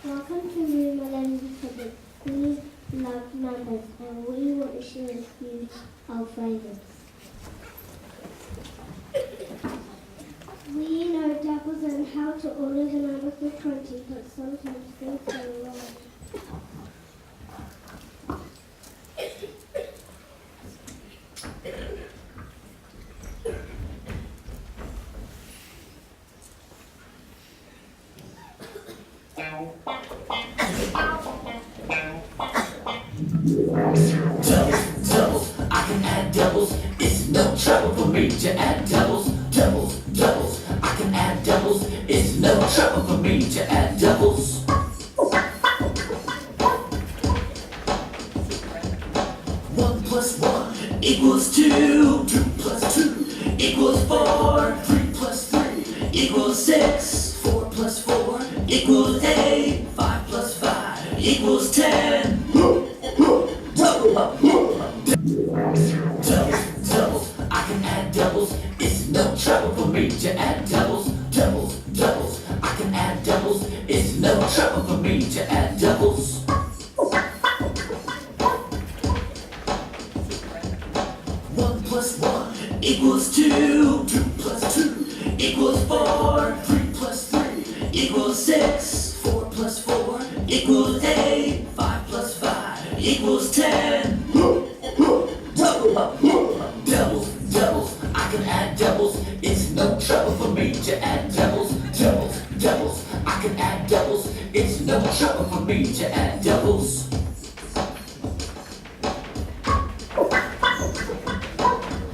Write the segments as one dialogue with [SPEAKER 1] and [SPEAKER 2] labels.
[SPEAKER 1] Welcome to New Millennium Public. We love numbers and we want to share with you our favourites. We know doubles and how to order the number for 20, but sometimes things go wrong.
[SPEAKER 2] Doubles, I can add doubles. It's no trouble for me to add doubles. Doubles, I can add doubles. It's no trouble for me to add doubles. 1 plus 1 equals 2. 2 plus 2 equals 4. 3 plus 3 equals 6. 4 plus 4 equals 8. 5 plus 5 equals 10. Doubles, I can add doubles. It's no trouble for me to add doubles. Doubles, I can add doubles. It's no trouble for me to add doubles. 1 plus 1 equals 2. 2 plus 2 equals 4. 3 plus 3 equals 6. 4 plus 4 equals 8. 5 plus 5 equals 10. Doubles, I can add doubles. It's no trouble for me to add doubles. Doubles, I can add doubles. It's no trouble for me to add doubles.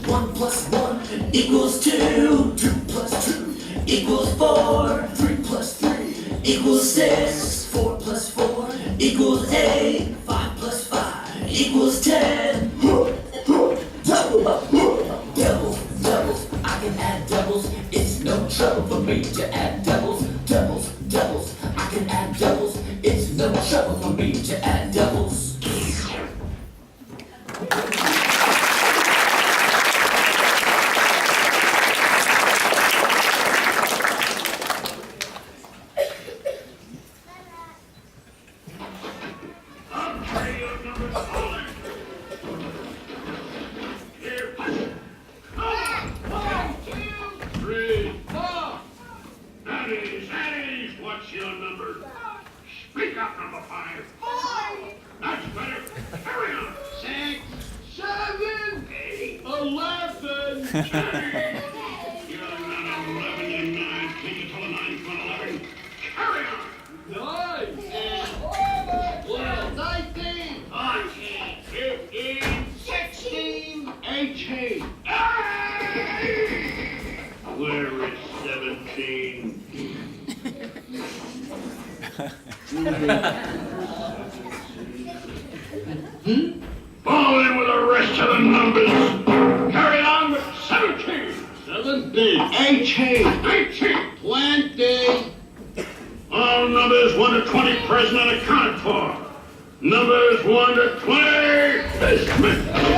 [SPEAKER 2] 1 plus 1 equals 2. 2 plus 2 equals 4. 3 plus 3 equals 6. 4 plus 4 equals 8. 5 plus 5 equals 10. Doubles, I can add doubles. It's no trouble for me to add doubles. Doubles, I can add doubles. It's no trouble for me to add doubles.
[SPEAKER 3] What's your number? Speak up, number 5. 5. That's better. Carry on. 6, 7, 8, 11. You're not 11, you're 9. Can you tell a 9 from an 11? Carry on. 9, 10, 12, 19, 14, 15, 16, 18. Where is 17? Fall in with the rest of the numbers. Carry on with 17. 17. 18. 18. 20. All numbers 1 to 20 present and accounted for. Numbers 1 to 20 dismissed.